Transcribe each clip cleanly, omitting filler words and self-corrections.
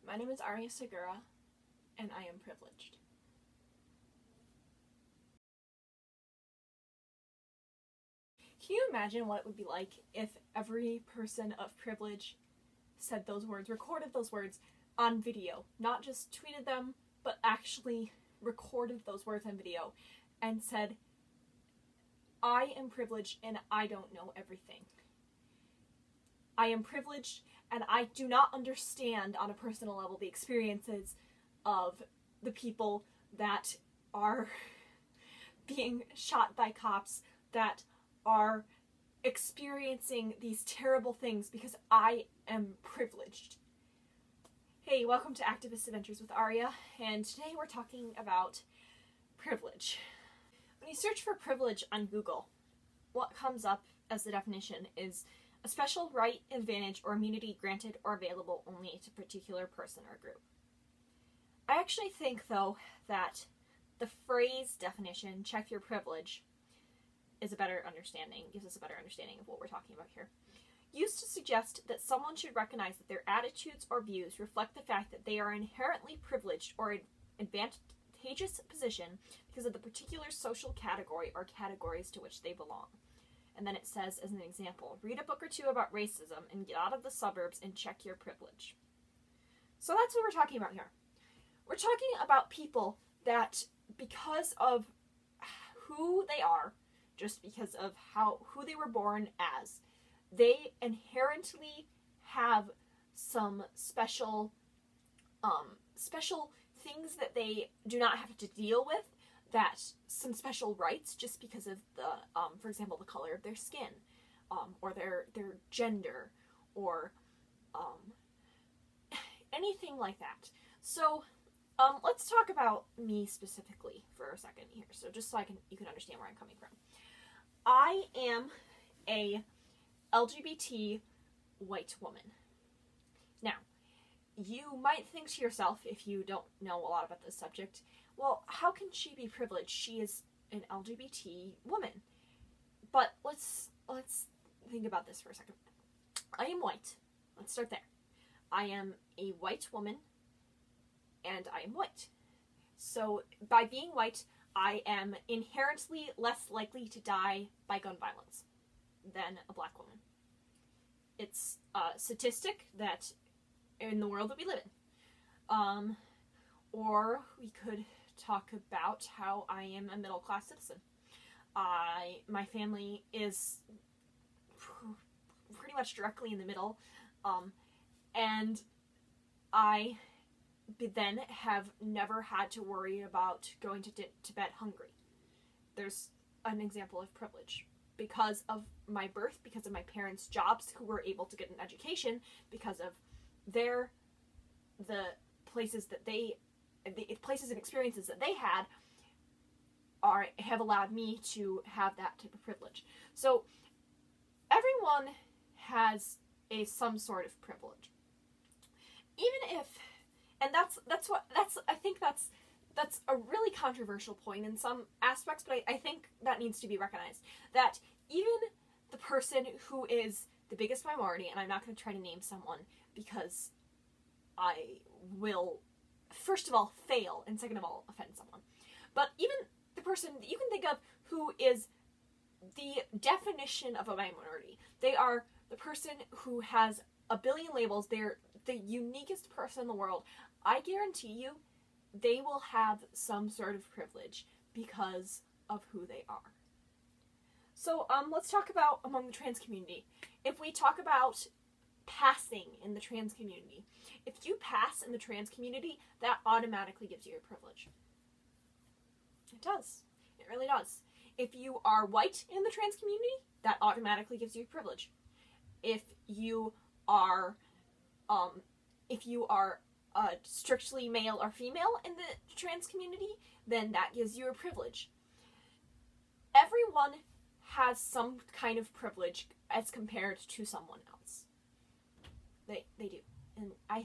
My name is Aria, and I am privileged. Can you imagine what it would be like if every person of privilege said those words, recorded those words on video, not just tweeted them, but actually recorded those words on video and said, I am privileged and I don't know everything. I am privileged and I do not understand on a personal level the experiences of the people that are being shot by cops, that are experiencing these terrible things because I am privileged. Hey, welcome to Activist Adventures with Aria, and today we're talking about privilege. When you search for privilege on Google, what comes up as the definition is a special right, advantage, or immunity granted or available only to a particular person or group. I actually think, though, that the phrase definition, check your privilege, is a better understanding, gives us a better understanding of what we're talking about here. Used to suggest that someone should recognize that their attitudes or views reflect the fact that they are inherently privileged or in advantageous position because of the particular social category or categories to which they belong. And then it says, as an example, read a book or two about racism and get out of the suburbs and check your privilege. So that's what we're talking about here. We're talking about people that, because of who they are, just because of who they were born as, they inherently have some special things that they do not have to deal with, that some special rights just because of the, for example, the color of their skin, or their gender, or anything like that. So let's talk about me specifically for a second here, so just so you can understand where I'm coming from. I am a LGBT white woman. Now, you might think to yourself, if you don't know a lot about this subject, well, how can she be privileged? She is an LGBT woman. But let's think about this for a second. I am white. Let's start there. I am a white woman, and I am white. So, by being white, I am inherently less likely to die by gun violence than a black woman. It's a statistic that in the world that we live in. Or we could talk about how I am a middle-class citizen. My family is pretty much directly in the middle, and I then have never had to worry about going to bed hungry. There's an example of privilege. Because of my birth, because of my parents' jobs, who were able to get an education, because of the places and experiences that they had, have allowed me to have that type of privilege. So everyone has some sort of privilege. Even if, and I think that's a really controversial point in some aspects, but I think that needs to be recognized. That even the person who is the biggest minority, and I'm not going to try to name someone because I will, first of all, fail, and second of all, offend someone. But even the person that you can think of who is the definition of a minority, they are the person who has a billion labels, they're the uniquest person in the world. I guarantee you, they will have some sort of privilege because of who they are. So let's talk about among the trans community. If we talk about passing in the trans community, if you pass in the trans community, that automatically gives you a privilege. It does. It really does. If you are white in the trans community, that automatically gives you a privilege. If you are strictly male or female in the trans community, then that gives you a privilege. Everyone has some kind of privilege as compared to someone else. They do. And I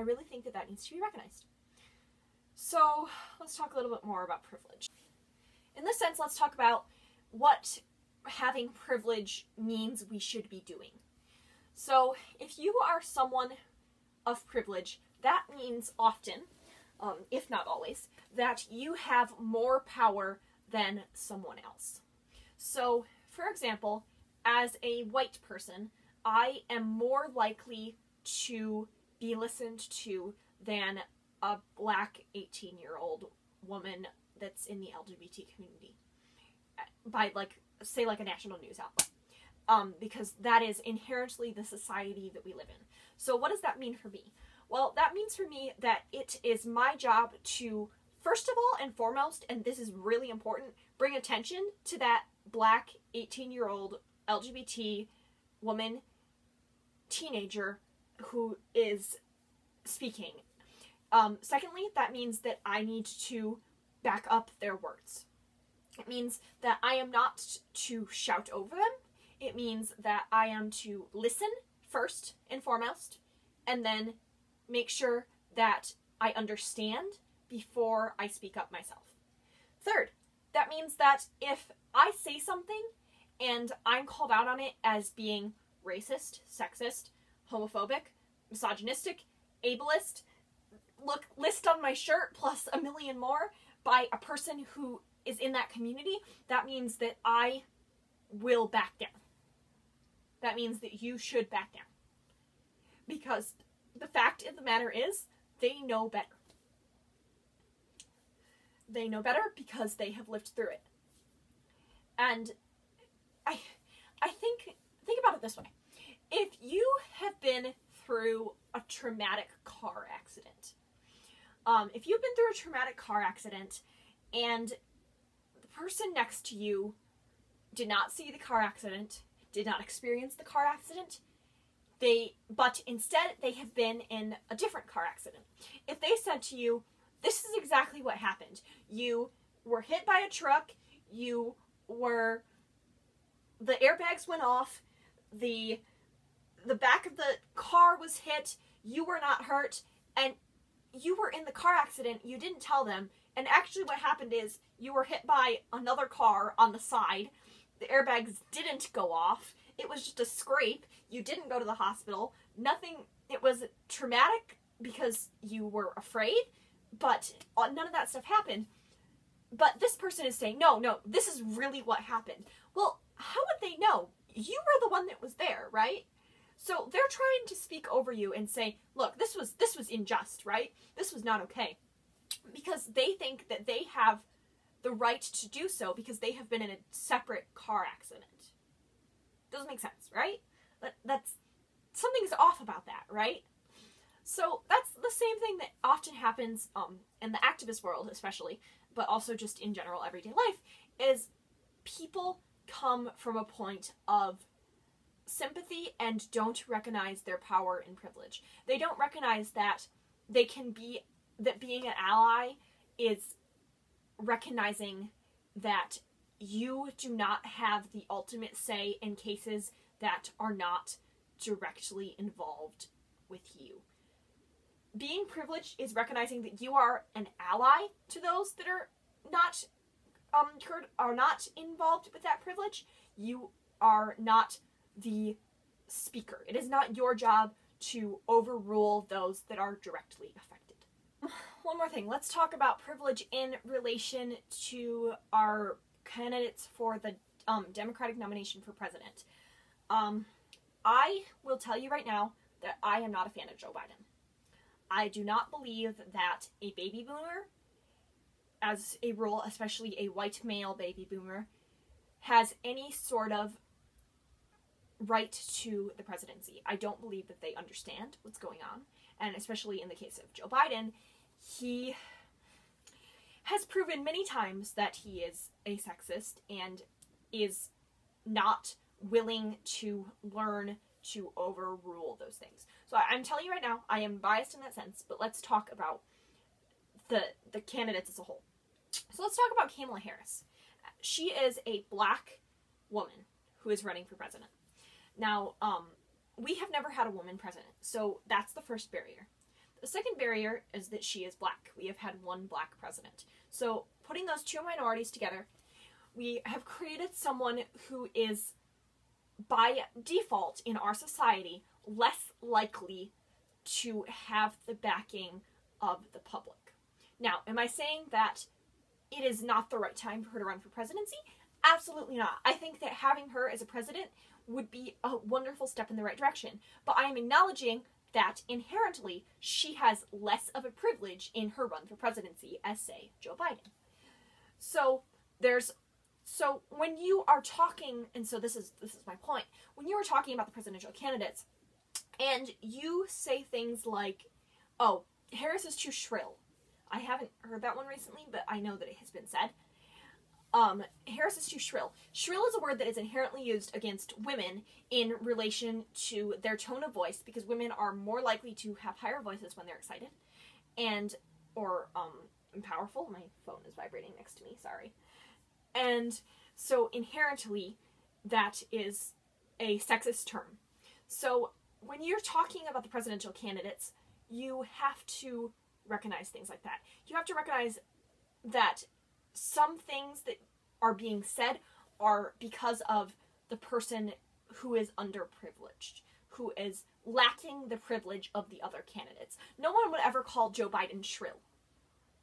really think that needs to be recognized. So let's talk a little bit more about privilege. In this sense, let's talk about what having privilege means we should be doing. So if you are someone of privilege, that means often, if not always, that you have more power than someone else. So, for example, as a white person, I am more likely to be listened to than a black 18-year-old woman that's in the LGBT community by, like, say, like a national news outlet. Because that is inherently the society that we live in. So what does that mean for me? Well, that means for me that it is my job to, first of all and foremost, and this is really important, bring attention to that black 18-year-old LGBT woman, teenager, who is speaking. Secondly, that means that I need to back up their words. It means that I am not to shout over them. It means that I am to listen first and foremost, and then make sure that I understand before I speak up myself. Third, that means that if I say something and I'm called out on it as being racist, sexist, homophobic, misogynistic, ableist, look, list on my shirt plus a million more by a person who is in that community, that means that I will back down. That means that you should back down. Because the fact of the matter is, they know better. They know better because they have lived through it. And I think about it this way. If you have been through a traumatic car accident, if you've been through a traumatic car accident and the person next to you did not see the car accident, did not experience the car accident, but instead they have been in a different car accident. If they said to you, this is exactly what happened. You were hit by a truck, the airbags went off, the back of the car was hit, you were not hurt, and you were in the car accident, you didn't tell them, and actually what happened is you were hit by another car on the side, the airbags didn't go off, it was just a scrape, you didn't go to the hospital, nothing, it was traumatic because you were afraid, but none of that stuff happened. But this person is saying, no, this is really what happened. Well, how would they know? You were the one that was there, right? So they're trying to speak over you and say, look, this was unjust, right? This was not okay. Because they think that they have the right to do so because they have been in a separate car accident. Doesn't make sense, right? That's something's off about that, right? So that's the same thing that often happens in the activist world especially, but also just in general everyday life, is people come from a point of sympathy and don't recognize their power and privilege. They don't recognize that being an ally is recognizing that you do not have the ultimate say in cases that are not directly involved with you. Being privileged is recognizing that you are an ally to those that are not involved with that privilege. You are not the speaker. It is not your job to overrule those that are directly affected. One more thing. Let's talk about privilege in relation to our candidates for the Democratic nomination for president. I will tell you right now that I am not a fan of Joe Biden. I do not believe that a baby boomer, as a rule, especially a white male baby boomer, has any sort of right to the presidency. I don't believe that they understand what's going on. And especially in the case of Joe Biden, he has proven many times that he is a sexist and is not willing to learn to overrule those things. So I'm telling you right now, I am biased in that sense, but let's talk about the candidates as a whole. So let's talk about Kamala Harris. She is a black woman who is running for president. Now, we have never had a woman president, so that's the first barrier. The second barrier is that she is black. We have had one black president. So putting those two minorities together, we have created someone who is, by default in our society, less likely to have the backing of the public. Now, am I saying that it is not the right time for her to run for presidency? Absolutely not. I think that having her as a president would be a wonderful step in the right direction. But I am acknowledging that inherently she has less of a privilege in her run for presidency as, say, Joe Biden. So when you are talking, and so this is my point, when you are talking about the presidential candidates, and you say things like, oh, Harris is too shrill. I haven't heard that one recently, but I know that it has been said. Harris is too shrill. Shrill is a word that is inherently used against women in relation to their tone of voice, because women are more likely to have higher voices when they're excited or powerful. My phone is vibrating next to me, sorry. And so inherently, that is a sexist term. So when you're talking about the presidential candidates, you have to recognize things like that. You have to recognize that some things that are being said are because of the person who is underprivileged, who is lacking the privilege of the other candidates. No one would ever call Joe Biden shrill.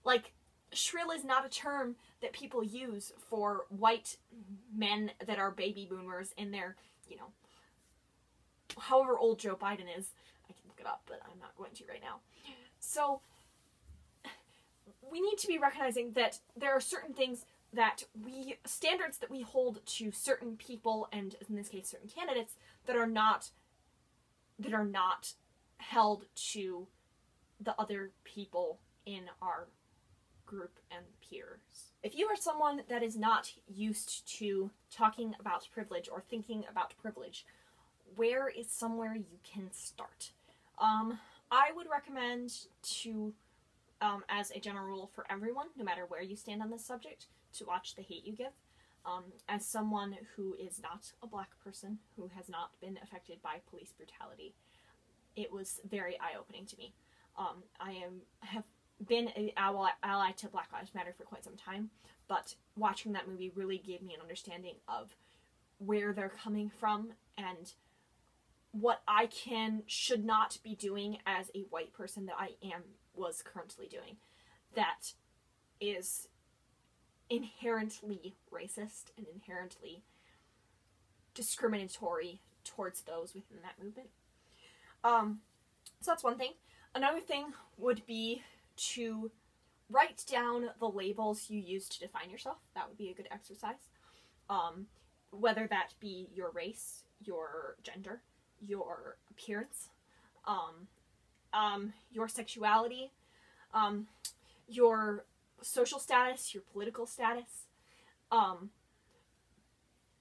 Like, shrill is not a term that people use for white men that are baby boomers in their, however old Joe Biden is. I can look it up, but I'm not going to right now. So we need to be recognizing that there are certain things that standards that we hold to certain people, and in this case certain candidates, that are not held to the other people in our group and peers. If you are someone that is not used to talking about privilege or thinking about privilege, where is somewhere you can start? I would recommend to, as a general rule for everyone, no matter where you stand on this subject, to watch The Hate U Give. As someone who is not a black person, who has not been affected by police brutality, it was very eye-opening to me. I have been an ally to Black Lives Matter for quite some time, but watching that movie really gave me an understanding of where they're coming from and what I should not be doing as a white person that I was currently doing. That is inherently racist and inherently discriminatory towards those within that movement. So that's one thing. Another thing would be to write down the labels you use to define yourself. That would be a good exercise. Whether that be your race, your gender, your appearance, your sexuality, your social status, your political status,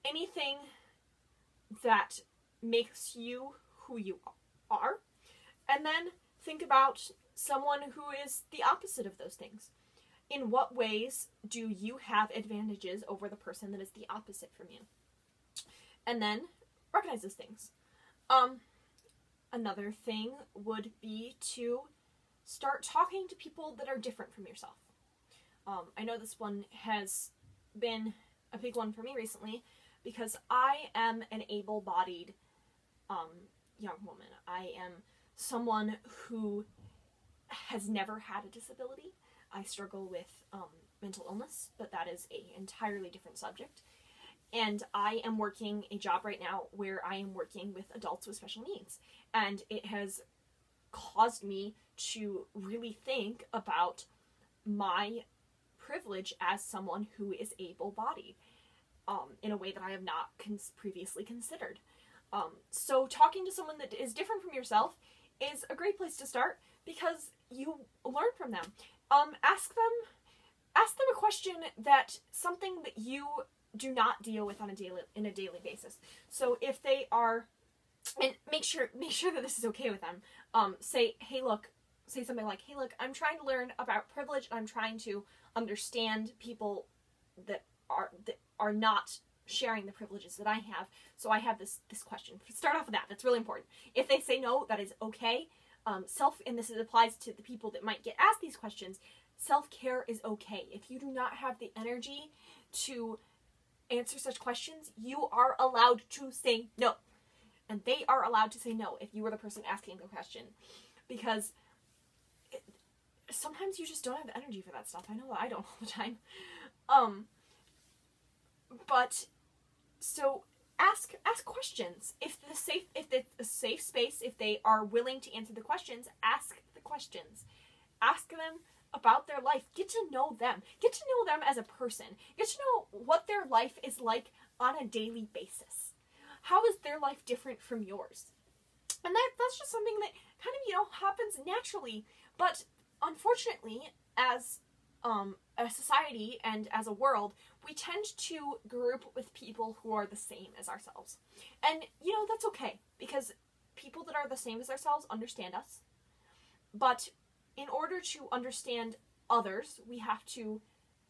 anything that makes you who you are, and then think about someone who is the opposite of those things. In what ways do you have advantages over the person that is the opposite from you? And then recognize those things. Another thing would be to start talking to people that are different from yourself. I know this one has been a big one for me recently because I am an able-bodied young woman. I am someone who has never had a disability. I struggle with mental illness, but that is an entirely different subject. And I am working a job right now where I am working with adults with special needs. And it has caused me to really think about my privilege as someone who is able-bodied in a way that I have not previously considered. So talking to someone that is different from yourself is a great place to start because you learn from them. Ask them a question something that you do not deal with on a daily basis. So if they are, and make sure that this is okay with them. Say something like, hey look, I'm trying to learn about privilege, and I'm trying to understand people that are not sharing the privileges that I have. So I have this question. Start off with that. That's really important. If they say no, that is okay. And this applies to the people that might get asked these questions. Self-care is okay. If you do not have the energy to answer such questions, you are allowed to say no. And they are allowed to say no if you are the person asking the question. because sometimes you just don't have the energy for that stuff. I know that I don't all the time. But so ask questions. If it's a safe space, if they are willing to answer the questions, ask the questions. Ask them about their life. Get to know them. Get to know them as a person. Get to know what their life is like on a daily basis. How is their life different from yours? And that's just something that kind of, happens naturally. But unfortunately, as a society and as a world, we tend to group with people who are the same as ourselves. And, that's okay, because people that are the same as ourselves understand us. But in order to understand others, we have to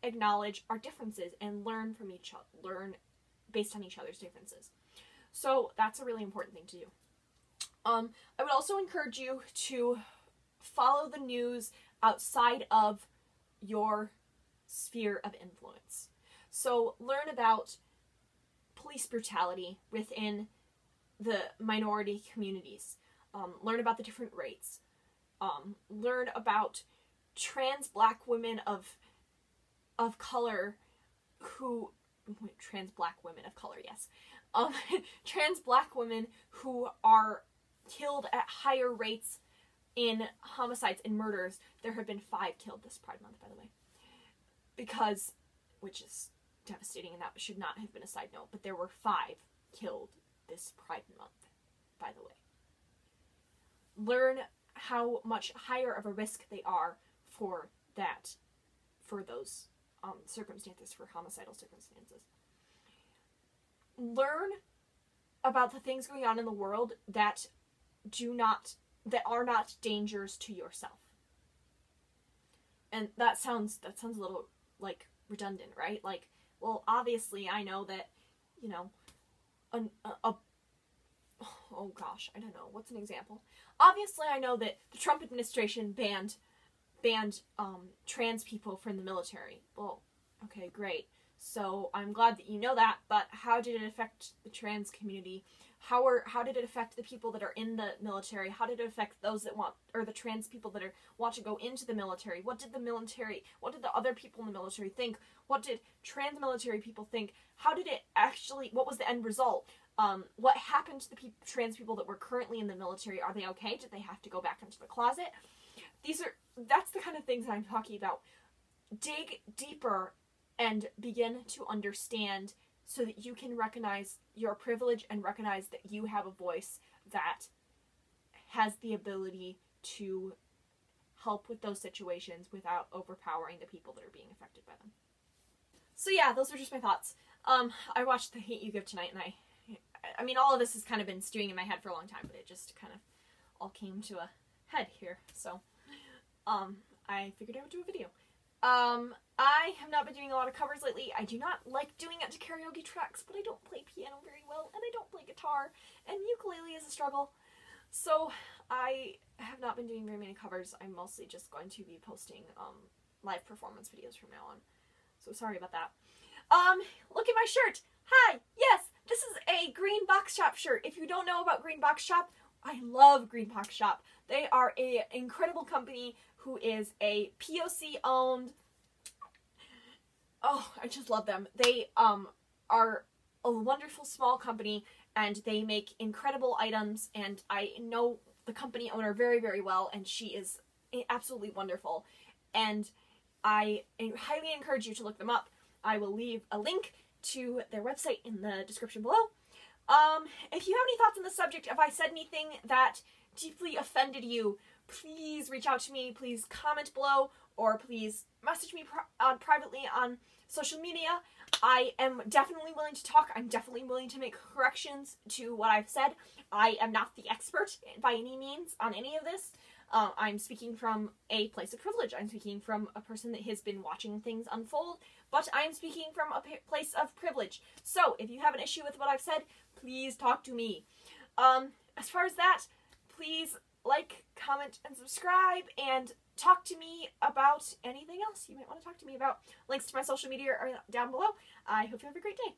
acknowledge our differences and learn from each other, learn based on each other's differences. So that's a really important thing to do. I would also encourage you to follow the news outside of your sphere of influence. So learn about police brutality within the minority communities. Learn about the different rates. Learn about trans black women of color trans black women of color, yes. Trans black women who are killed at higher rates in homicides and murders. There have been 5 killed this Pride Month, by the way. Which is devastating, and that should not have been a side note, but there were 5 killed this Pride Month, by the way. Learn how much higher of a risk they are for those circumstances, for homicidal circumstances. Learn about the things going on in the world that are not dangers to yourself. And that sounds a little, redundant, right? Well, obviously I know that, oh gosh, I don't know, what's an example? Obviously I know that the Trump administration banned trans people from the military. Well, okay, great. So I'm glad that you know that, but how did it affect the trans community? How did it affect the people that are in the military? How did it affect those that the trans people that want to go into the military? What did the other people in the military think? What did trans military people think? What was the end result? What happened to the trans people that were currently in the military? Are they okay? Did they have to go back into the closet? That's the kind of things that I'm talking about. Dig deeper and begin to understand so that you can recognize your privilege and recognize that you have a voice that has the ability to help with those situations without overpowering the people that are being affected by them. So yeah, those are just my thoughts. I watched The Hate U Give tonight, and I mean, all of this has kind of been stewing in my head for a long time, but it just kind of all came to a head here. So, I figured I would do a video. I have not been doing a lot of covers lately. I do not like doing it to karaoke tracks, but I don't play piano very well, and I don't play guitar, and ukulele is a struggle. So I have not been doing very many covers. I'm mostly just going to be posting live performance videos from now on. So sorry about that. Look at my shirt. Hi, yes, this is a Greenbox Shop shirt. If you don't know about Greenbox Shop, I love Greenbox Shop. They are an incredible company who is a POC-owned. Oh, I just love them. They are a wonderful small company, and they make incredible items, and I know the company owner very, very well, and she is absolutely wonderful. And I highly encourage you to look them up. I will leave a link to their website in the description below. If you have any thoughts on the subject, if I said anything that deeply offended you, please reach out to me, please comment below, or please message me privately on social media. I am definitely willing to talk. I'm definitely willing to make corrections to what I've said. I am not the expert by any means on any of this. I'm speaking from a place of privilege. I'm speaking from a person that has been watching things unfold, but I'm speaking from a place of privilege. So if you have an issue with what I've said, please talk to me. As far as that, please like, comment, and subscribe, and talk to me about anything else you might want to talk to me about. Links to my social media are down below. I hope you have a great day.